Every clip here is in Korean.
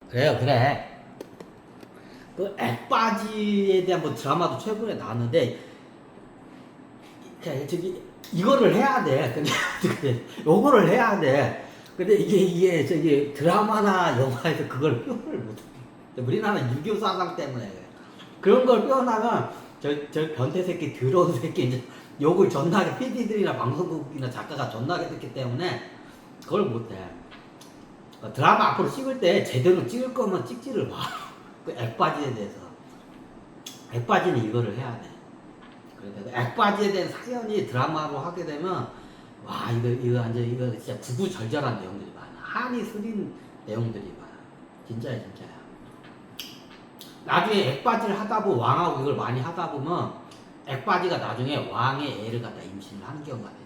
그래요, 그래. 그 액바지에 대한 뭐 드라마도 최근에 나왔는데, 저기, 이거를 해야 돼. 근데, 요거를 해야 돼. 근데 이게, 저기, 드라마나 영화에서 그걸 표현을 못해. 우리나라는 유교 사상 때문에 그래. 그런 걸 표현하면, 저 변태 새끼, 더러운 새끼, 이제 욕을 존나게 PD들이나 방송국이나 작가가 존나게 듣기 때문에, 그걸 못해. 드라마 앞으로 찍을 때 제대로 찍을 거면 찍지를 마. 그 액바지에 대해서. 액바지는 이거를 해야 돼. 그래서 액바지에 대한 사연이 드라마로 하게 되면, 와, 이거 완전, 이거 진짜 구구절절한 내용들이 많아. 한이 스린 내용들이 많아. 진짜야, 진짜야. 나중에 액바지를 하다 보면, 왕하고 이걸 많이 하다 보면, 액바지가 나중에 왕의 애를 갖다 임신을 하는 경우가 생겨.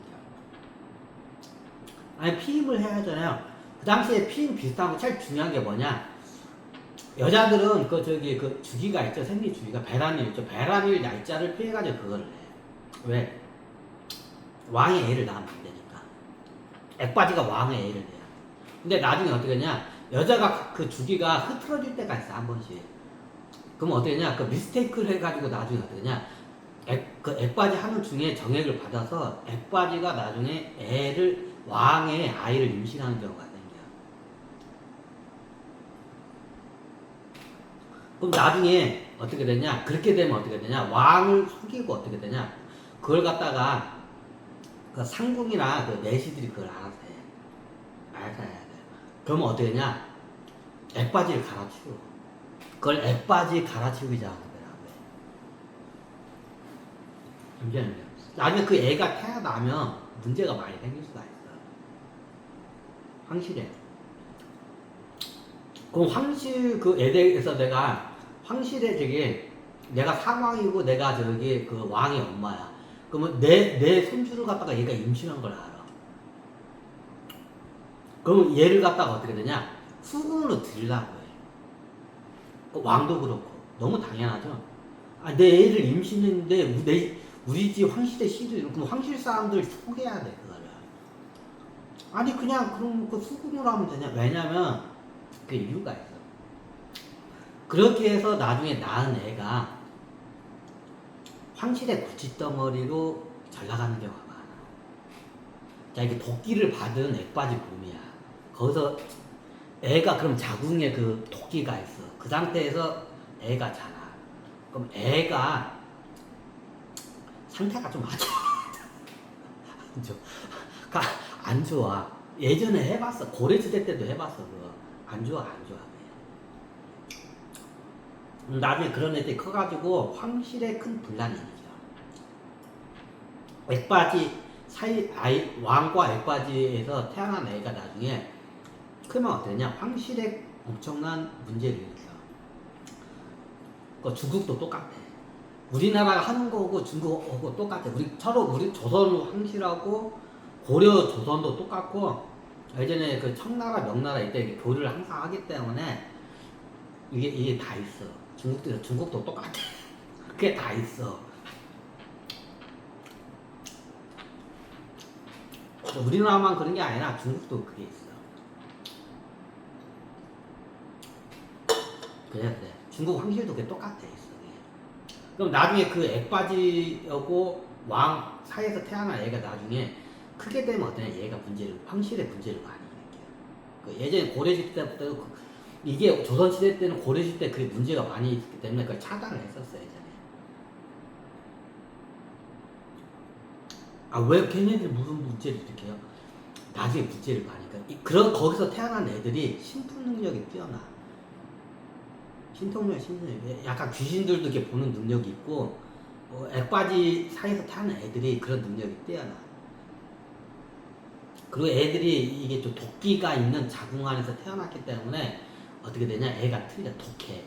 아니, 피임을 해야 하잖아요. 그 당시에 피임 비슷한 거 제일 중요한 게 뭐냐? 여자들은 그 주기가 있죠. 생리 주기가 배란일 있죠. 배란일 날짜를 피해가지고 그거를 해. 왜? 왕의 애를 낳으면 안 되니까. 액바지가 왕의 애를 내야. 근데 나중에 어떻게 하냐? 여자가 그 주기가 흐트러질 때가 있어, 한 번씩. 그럼 어떻게 하냐? 그 미스테이크를 해가지고 나중에 어떻게 하냐? 그 액바지 하는 중에 정액을 받아서 액바지가 나중에 왕의 아이를 임신하는 경우가 생겨. 그럼 나중에 어떻게 되냐? 그렇게 되면 어떻게 되냐? 왕을 속이고 어떻게 되냐? 그걸 갖다가 그 상궁이나 그 내시들이 그걸 알아서 해. 알아서 해야 돼. 그러면 어떻게 되냐? 액바지를 갈아치워. 그걸 액바지 갈아치우기자 하는 거야. 잠시만요. 나중에 그 애가 태어나면 문제가 많이 생길 수가 있어. 황실에. 그럼 황실 그 애에 대해서 내가 황실에 저기 내가 상왕이고 내가 저기 그 왕의 엄마야. 그러면 내 손주를 갖다가 얘가 임신한 걸 알아. 그러면 얘를 갖다가 어떻게 되냐? 수궁으로 들이려고 해. 그 왕도 그렇고 너무 당연하죠. 아, 내 애를 임신했는데 우리 집 황실의 씨를 그럼 황실 사람들 속여야 돼 그거를. 아니 그냥 그럼 그 수궁으로 하면 되냐? 왜냐면 그 이유가 있어. 그렇게 해서 나중에 낳은 애가 황실의 구치덩어리로 잘 나가는 경우가 많아. 자, 이게 도끼를 받은 액바지 봄이야. 거기서 애가 그럼 자궁에 그 도끼가 있어. 그 상태에서 애가 자라. 그럼 애가 상태가 좀 안 좋아. 안 좋아. 안 좋아. 예전에 해봤어. 고려시대 때도 해봤어. 그거. 안 좋아, 안 좋아. 나중에 그런 애들이 커가지고 황실에 큰 분란이 일으켜. 액바지 왕과 액바지에서 태어난 애가 나중에 크면 어떠냐? 황실에 엄청난 문제를 일으켜. 그 중국도 똑같아. 우리나라가 하는 거고 중국하고 똑같아. 우리 조선 황실하고 고려 조선도 똑같고 예전에 그 청나라 명나라 이때 교류를 항상 하기 때문에 이게 다 있어. 중국도 똑같아. 그게 다 있어. 우리나라만 그런 게 아니라 중국도 그게 있어. 그래. 중국 황실도 그게 똑같아 있어. 그럼 나중에 그 액바지하고 왕 사이에서 태어난 애가 나중에 크게 되면 어떠냐? 얘가 황실의 문제를 많이 일으켜. 그 예전에 고려시대 때부터 이게 조선시대 때는 고려시대 그 문제가 많이 있기 때문에 그걸 차단을 했었어 예전에. 아, 왜 걔네들이 무슨 문제를 일으켜요? 나중에 문제를 많이 그런 거기서 태어난 애들이 심품 능력이 뛰어나. 신통력. 약간 귀신들도 이렇게 보는 능력이 있고, 액바지 사이에서 태어난 애들이 그런 능력이 뛰어나. 그리고 애들이 이게 좀 도끼가 있는 자궁 안에서 태어났기 때문에 어떻게 되냐? 애가 틀려. 독해.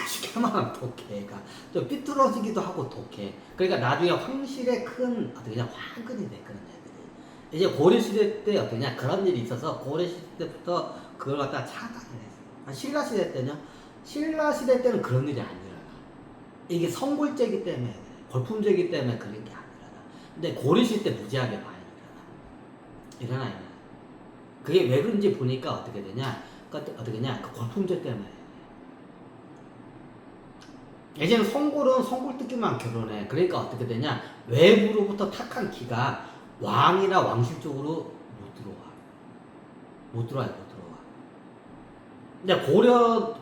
시켜만 독해. 애가 좀 삐뚤어지기도 하고 독해. 그러니까 나중에 황실에 큰 어떻게 그냥 화근이 돼 그런 애들이. 이제 고려시대 때 어떠냐 그런 일이 있어서 고려시대 때부터 그걸 갖다 차단을 했어. 신라시대 때냐? 신라시대 때는 그런 일이 안 일어나. 이게 성골제기 때문에 골품제기 때문에 그런 게 안 일어나. 근데 고려시대 때 무지하게 많이 일어나. 그게 왜 그런지 보니까 어떻게 되냐? 그 어떻게냐? 그 골품제 때문에. 예전에 송골은 송골 뜯기만 결혼해. 그러니까 어떻게 되냐? 외부로부터 탁한 기가 왕이나 왕실 쪽으로 못 들어와. 못 들어와요, 못 들어와. 근데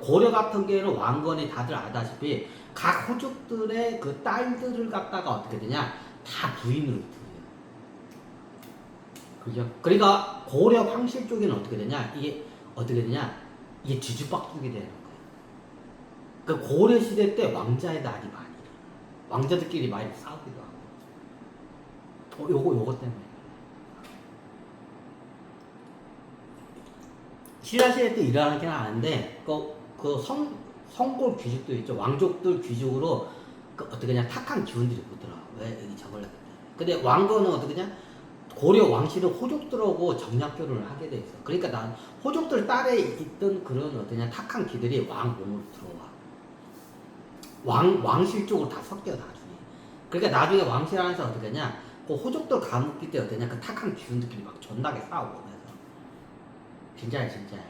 고려 같은 경우에는 왕건이 다들 알다시피 각 호족들의 그 딸들을 갖다가 어떻게 되냐? 다 부인으로 들여요. 그죠? 그러니까 고려 황실 쪽에는 어떻게 되냐? 이게 어떻게 되냐? 이게 뒤죽박죽이 되는 거예요. 그 고려 시대 때 왕자의 날이 많이 일어나요. 왕자들끼리 많이 싸우기도 하고. 요거 때문에. 신라 시대 때 일어나긴 하는데, 성골 귀족도 있죠. 왕족들 귀족으로, 어떻게 그냥 탁한 기운들이 묻더라. 왜 여기 저걸 했다. 근데 왕건은 어떻게 냐 고려 왕실은 호족들하고 정략 결혼을 하게 돼 있어. 그러니까 난 호족들 딸에 있던 그런 어떠냐 탁한 기들이 왕 몸으로 들어와. 왕실 쪽으로 다 섞여 나중에. 그러니까 나중에 왕실 안에서 어떻게 하냐, 그 호족들 가문끼리 때 어떠냐, 그 탁한 기운들끼리 막 존나게 싸우고 그래서. 진짜야, 진짜야.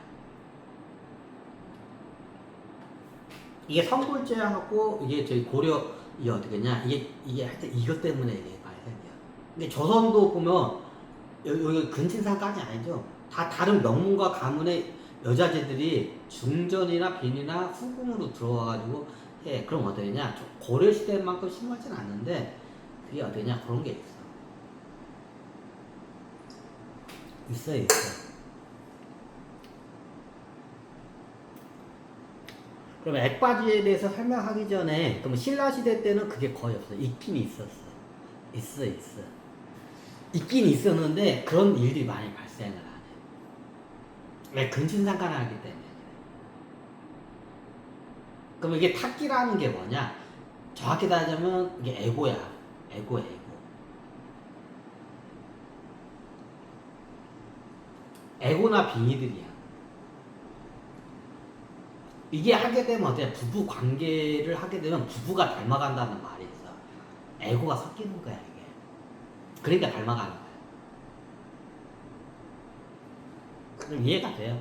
이게 성골제하고 이게 저희 고려 이게 어떻게 냐 이게 하여튼 이것 때문에 이게 많이 생겨. 근데 조선도 보면 여기 근친상간이 아니죠. 다 다른 명문과 가문의 여자제들이 중전이나 빈이나 후궁으로 들어와가지고 해. 그럼 어떠냐? 고려 시대만큼 심하진 않는데 그게 어떠냐? 그런 게 있어. 있어. 그럼 액바지에 대해서 설명하기 전에 그럼 신라 시대 때는 그게 거의 없어. 있긴 있었어. 있어. 있긴 있었는데 그런 일들이 많이 발생을 안 해. 왜? 근친상간을 하기 때문에. 그럼 이게 탁기라는 게 뭐냐? 정확히 따지면 이게 에고야. 에고. 에고나 빙의들이야. 이게 하게 되면 어때? 부부 관계를 하게 되면 부부가 닮아간다는 말이 있어. 에고가 섞이는 거야, 이게. 그러니까 닮아가는 거야. 그럼 이해가 돼요?